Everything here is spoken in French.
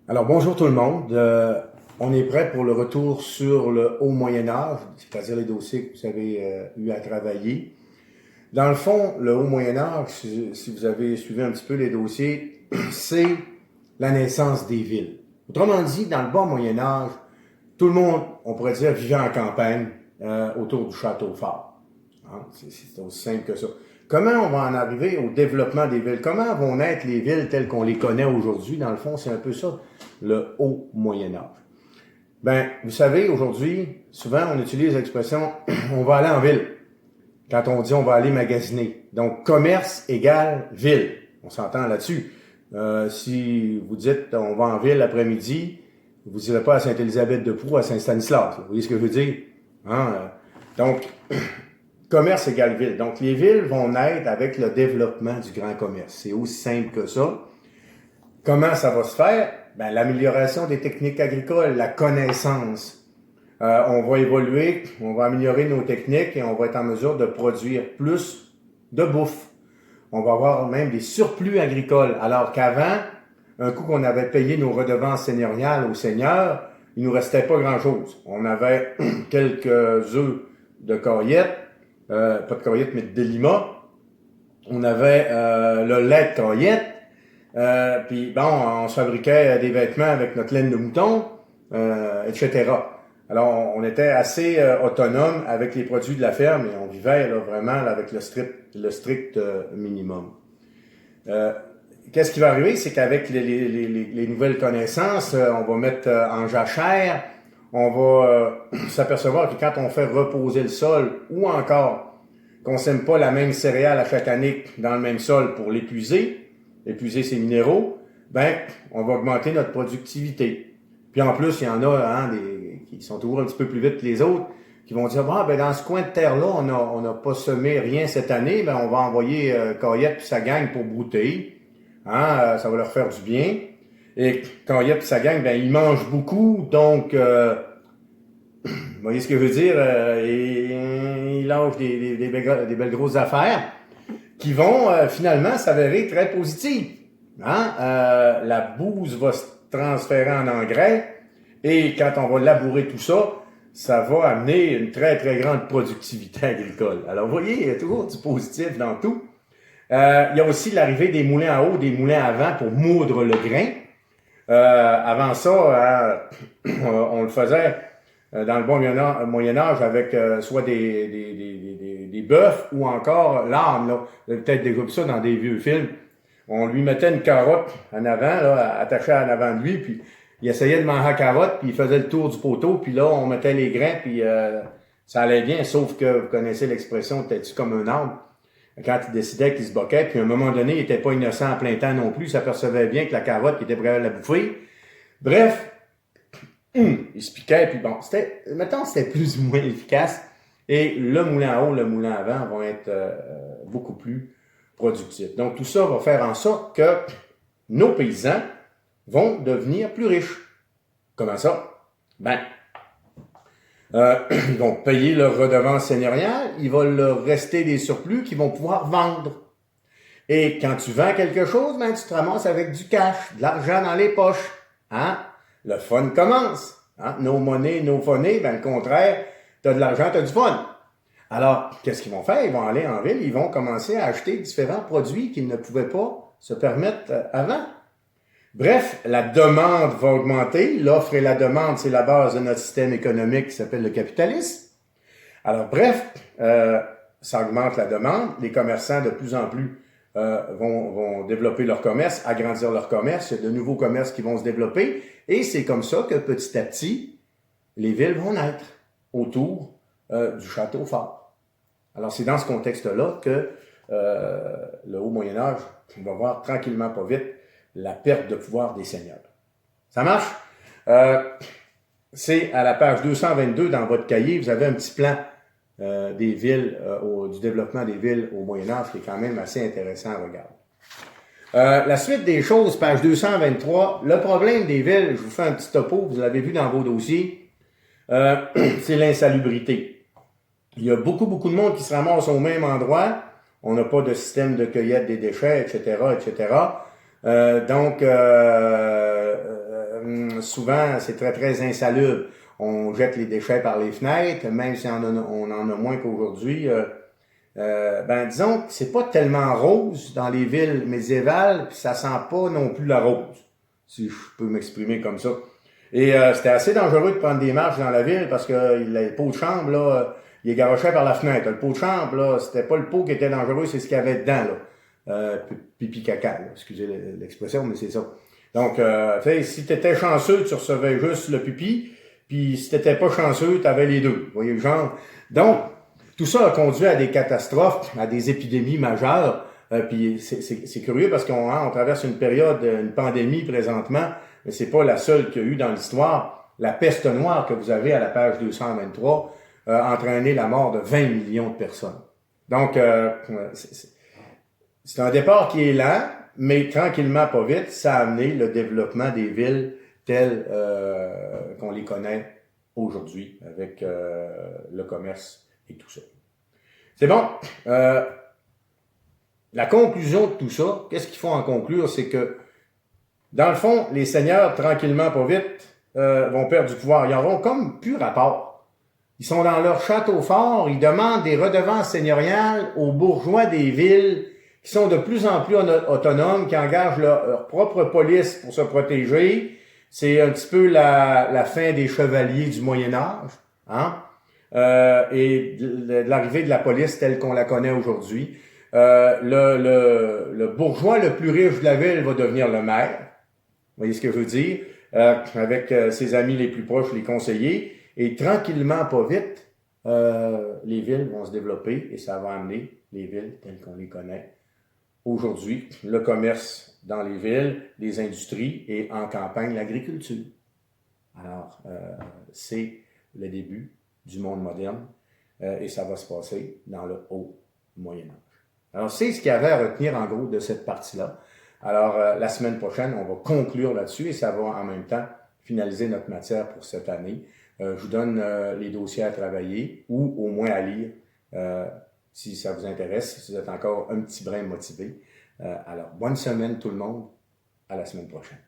Alors bonjour tout le monde. On est prêt pour le retour sur le haut Moyen Âge, c'est-à-dire les dossiers que vous avez eu à travailler. Dans le fond, le haut Moyen Âge, si vous avez suivi un petit peu les dossiers, c'est la naissance des villes. Autrement dit, dans le bas Moyen Âge, tout le monde, on pourrait dire, vivait en campagne autour du château fort. Hein? C'est aussi simple que ça. Comment on va en arriver au développement des villes? Comment vont naître les villes telles qu'on les connaît aujourd'hui? Dans le fond, c'est un peu ça, le haut Moyen Âge. Ben, vous savez, aujourd'hui, souvent, on utilise l'expression « on va aller en ville » quand on dit « on va aller magasiner ». Donc, commerce égale ville. On s'entend là-dessus. Si vous dites « on va en ville l'après-midi », vous ne direz pas à Sainte-Élisabeth-de-Proux, à Saint-Stanislas. Vous voyez ce que je veux dire? Hein? Donc, commerce égale ville. Donc, les villes vont naître avec le développement du grand commerce. C'est aussi simple que ça. Comment ça va se faire? Ben, l'amélioration des techniques agricoles, la connaissance. On va évoluer, on va améliorer nos techniques et on va être en mesure de produire plus de bouffe. On va avoir même des surplus agricoles. Alors qu'avant, un coup qu'on avait payé nos redevances seigneuriales aux seigneurs, il nous restait pas grand-chose. On avait quelques œufs de caillette, pas de caillette, mais de délima. On avait le lait de caillette. Puis bon, on se fabriquait des vêtements avec notre laine de mouton, etc. Alors, on était assez autonome avec les produits de la ferme et on vivait là, vraiment là, avec le strict minimum. Qu'est-ce qui va arriver? C'est qu'avec les nouvelles connaissances, on va mettre en jachère, on va s'apercevoir que quand on fait reposer le sol ou encore qu'on sème pas la même céréale à chaque année dans le même sol pour épuiser ses minéraux, ben, on va augmenter notre productivité. Puis en plus, il y en a qui sont toujours un petit peu plus vite que les autres, qui vont dire, ben dans ce coin de terre-là, on n'a pas semé rien cette année, ben on va envoyer Caillette puis sa gang pour brouter. Ça va leur faire du bien. Et Caillette puis sa gang, ben ils mangent beaucoup, donc vous voyez ce que je veux dire, ils lâchent des belles grosses affaires qui vont finalement s'avérer très positives. La bouse va se transférer en engrais et quand on va labourer tout ça, ça va amener une très, très grande productivité agricole. Alors, vous voyez, il y a toujours du positif dans tout. Il y a aussi l'arrivée des moulins à eau, des moulins à vent pour moudre le grain. Avant ça, on le faisait dans le bon Moyen-Âge avec soit des bœufs ou encore l'âne. Là. Vous avez peut-être déjà vu ça dans des vieux films. On lui mettait une carotte en avant, là, attachée en avant de lui, puis il essayait de manger la carotte, puis il faisait le tour du poteau, puis là, on mettait les grains, puis ça allait bien, sauf que vous connaissez l'expression « t'es-tu comme un arbre ». Quand il décidait qu'il se boquait, puis à un moment donné, il était pas innocent en plein temps non plus, il s'apercevait bien que la carotte, il était prêt à la bouffer. Bref, il se piquait, puis bon, c'était plus ou moins efficace. Et le moulin à eau, le moulin à vent vont être beaucoup plus productifs. Donc, tout ça va faire en sorte que nos paysans vont devenir plus riches. Comment ça? Ben, ils vont payer leur redevance seigneuriale, il va leur rester des surplus qu'ils vont pouvoir vendre. Et quand tu vends quelque chose, ben, tu te ramasses avec du cash, de l'argent dans les poches. Le fun commence. No money, no funny. Ben, le contraire, tu as de l'argent, tu as du fun. Alors, qu'est-ce qu'ils vont faire? Ils vont aller en ville, ils vont commencer à acheter différents produits qu'ils ne pouvaient pas se permettre avant. Bref, la demande va augmenter. L'offre et la demande, c'est la base de notre système économique qui s'appelle le capitalisme. Alors, bref, ça augmente la demande. Les commerçants, de plus en plus, vont développer leur commerce, agrandir leur commerce. Il y a de nouveaux commerces qui vont se développer. Et c'est comme ça que, petit à petit, les villes vont naître autour du château fort. Alors, c'est dans ce contexte-là que le haut Moyen-Âge, on va voir tranquillement, pas vite, la perte de pouvoir des seigneurs. Ça marche? C'est à la page 222 dans votre cahier, vous avez un petit plan des villes, du développement des villes au Moyen-Âge qui est quand même assez intéressant à regarder. La suite des choses, page 223, le problème des villes, je vous fais un petit topo, vous l'avez vu dans vos dossiers, c'est l'insalubrité. Il y a beaucoup de monde qui se ramasse au même endroit, on n'a pas de système de cueillette des déchets, etc., etc., souvent, c'est très, très insalubre. On jette les déchets par les fenêtres, même si on en a moins qu'aujourd'hui. Disons que c'est pas tellement rose dans les villes médiévales, puis ça sent pas non plus la rose, si je peux m'exprimer comme ça. Et c'était assez dangereux de prendre des marches dans la ville parce que le pot de chambre, là, il est garoché par la fenêtre. Le pot de chambre, là, c'était pas le pot qui était dangereux, c'est ce qu'il y avait dedans, là. Pipi caca, là. Excusez l'expression, mais c'est ça. Donc, si t'étais chanceux, tu recevais juste le pipi, puis si t'étais pas chanceux, t'avais les deux. Vous voyez le genre? Donc, tout ça a conduit à des catastrophes, à des épidémies majeures. Puis c'est curieux parce qu'on traverse une période, une pandémie présentement, mais c'est pas la seule qu'il y a eu dans l'histoire. La peste noire que vous avez à la page 223 a entraîné la mort de 20 millions de personnes. Donc, c'est un départ qui est lent, mais tranquillement, pas vite, ça a amené le développement des villes telles qu'on les connaît aujourd'hui avec le commerce et tout ça. C'est bon. La conclusion de tout ça, qu'est-ce qu'il faut en conclure, c'est que, dans le fond, les seigneurs, tranquillement, pas vite, vont perdre du pouvoir. Ils auront comme plus rapport. Ils sont dans leur château fort, ils demandent des redevances seigneuriales aux bourgeois des villes qui sont de plus en plus autonomes, qui engagent leur propre police pour se protéger. C'est un petit peu la fin des chevaliers du Moyen-Âge, hein? Et de l'arrivée de la police telle qu'on la connaît aujourd'hui. Le bourgeois le plus riche de la ville va devenir le maire. Vous voyez ce que je veux dire? Avec ses amis les plus proches, les conseillers. Et tranquillement, pas vite, les villes vont se développer et ça va amener les villes telles qu'on les connaît aujourd'hui. Le commerce dans les villes, les industries et en campagne, l'agriculture. Alors, c'est le début du monde moderne et ça va se passer dans le haut Moyen-Âge. Alors, c'est ce qu'il y avait à retenir en gros de cette partie-là. Alors, la semaine prochaine, on va conclure là-dessus et ça va en même temps finaliser notre matière pour cette année. Je vous donne les dossiers à travailler ou au moins à lire si ça vous intéresse, si vous êtes encore un petit brin motivé. Alors, bonne semaine tout le monde. À la semaine prochaine.